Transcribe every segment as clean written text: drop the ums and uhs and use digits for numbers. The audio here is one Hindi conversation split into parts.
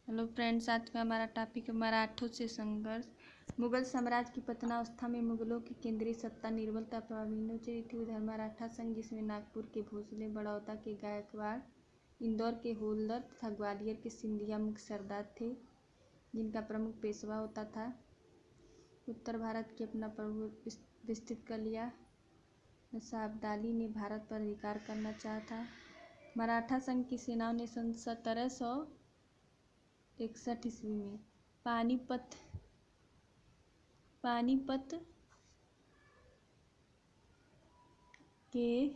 हेलो फ्रेंड्स, आज का हमारा टॉपिक है मराठों से संघर्ष। मुगल साम्राज्य की पतनावस्था में मुगलों की केंद्रीय सत्ता निर्बलता प्रभाविनों से थी। उधर मराठा संघ, जिसमें नागपुर के भोसले, बड़ौदा के गायकवाड़, इंदौर के होलकर तथा ग्वालियर के सिंधिया मुख्य सरदार थे, जिनका प्रमुख पेशवा होता था। उत्तर भारत की अपना प्रभुत्व विस्तृत कर लिया। नवाब अब्दाली ने भारत पर अधिकार करना चाहा था। मराठा संघ की सेनाओं ने सन 1761 ईस्वी में पानीपत के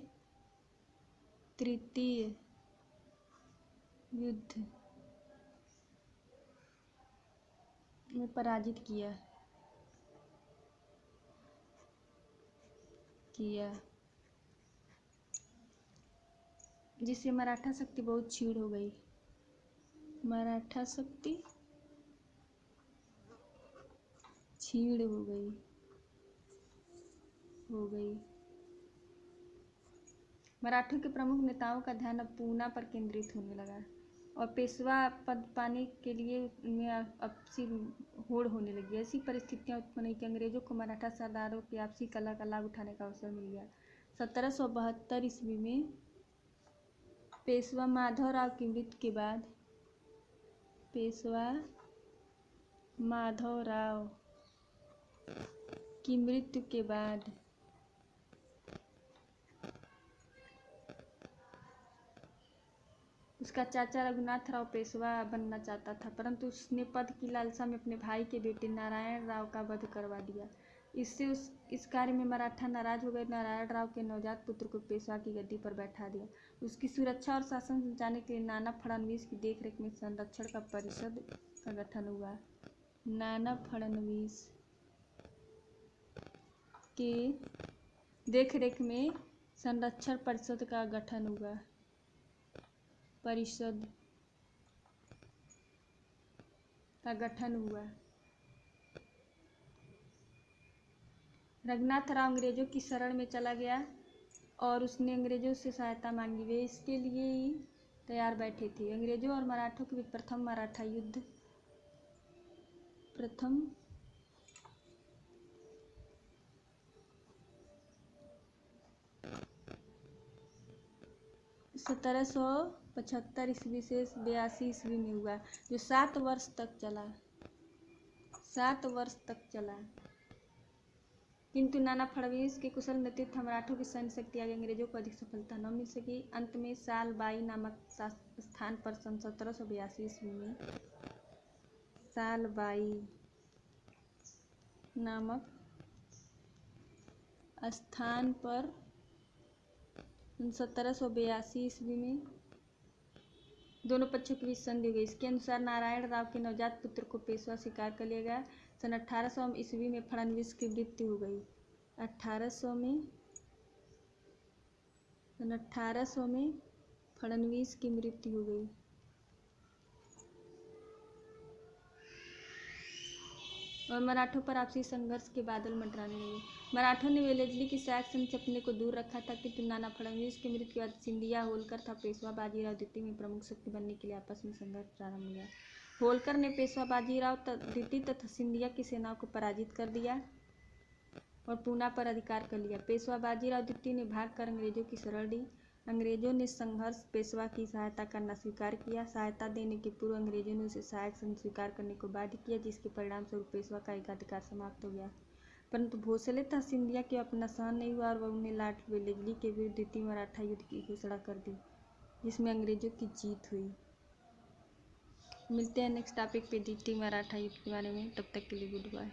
तृतीय युद्ध में पराजित किया जिससे मराठा शक्ति बहुत क्षीण हो गई। मराठा शक्ति क्षीण हो गई। मराठों के प्रमुख नेताओं का ध्यान अब पूना पर केंद्रित होने लगा और पेशवा पद पाने के लिए उनमें आपसी होड़ होने लगी। ऐसी परिस्थितियां उत्पन्न हुई कि अंग्रेजों को मराठा सरदारों की आपसी कला का लाभ उठाने का अवसर मिल गया। 1772 ईस्वी में पेशवा माधवराव की मृत्यु के बाद उसका चाचा रघुनाथ राव पेशवा बनना चाहता था, परंतु उसने पद की लालसा में अपने भाई के बेटे नारायण राव का वध करवा दिया। इससे इस कार्य में मराठा नाराज हो गए। नारायण राव के नवजात पुत्र को पेशवा की गद्दी पर बैठा दिया। उसकी सुरक्षा और शासन संचालने के लिए नाना फड़नवीस की देखरेख में संरक्षण का परिषद का गठन हुआ। नाना फड़नवीस के देखरेख में संरक्षण परिषद का गठन हुआ। रघुनाथ राव अंग्रेजों की शरण में चला गया और उसने अंग्रेजों से सहायता मांगी। वे इसके लिए ही तैयार बैठे थे। अंग्रेजों और मराठों के बीच प्रथम मराठा युद्ध 1775 ईस्वी से 82 ईस्वी में हुआ, जो 7 वर्ष तक चला। किंतु नाना फड़नवीस के कुशल नेतृत्व मराठों की सैन्य शक्ति आगे अंग्रेजों को अधिक सफलता न मिल सकी। अंत में सालबाई नामक स्थान पर सन 1782 ईस्वी में सालबाई नामक स्थान पर 1782 ईस्वी में दोनों पक्षों के बीच संधि हुई। इसके अनुसार नारायण राव के नवजात पुत्र को पेशवा स्वीकार कर लिया गया। सन 1800 ईस्वी में फड़नवीस की मृत्यु हो गई। 1800 में फड़नवीस की मृत्यु हो गई। और मराठों पर आपसी संघर्ष के बादल मंडराने लगे। मराठों ने वेलेस्ली की सहायक संघ से अपने को दूर रखा था, किंतु नाना फड़नवीस की मृत्यु के बाद सिंधिया, होलकर तथा पेशवा बाजीराव द्वितीय में प्रमुख शक्ति बनने के लिए आपस में संघर्ष प्रारंभ हो गया। होलकर ने पेशवा बाजीराव द्वितीय तथा सिंधिया की सेनाओं को पराजित कर दिया और पूना पर अधिकार कर लिया। पेशवा बाजीराव द्वितीय ने भागकर अंग्रेजों की शरण ली। अंग्रेजों ने संघर्ष पेशवा की सहायता करना स्वीकार किया। सहायता देने के पूर्व अंग्रेजों ने उसे सहायक संघ स्वीकार करने को बाध्य किया, जिसके परिणाम स्वरूप पेशवा का एकाधिकार समाप्त हो गया। परंतु भोसले तथा सिंधिया के अपना सहन नहीं हुआ और वह उन्हें लॉर्ड वेलेस्ली के विरुद्ध द्वितीय मराठा युद्ध की घोषणा कर दी, जिसमें अंग्रेजों की जीत हुई। मिलते हैं नेक्स्ट टॉपिक पे द्वितीय मराठा युद्ध के बारे में। तब तक के लिए गुड बाय।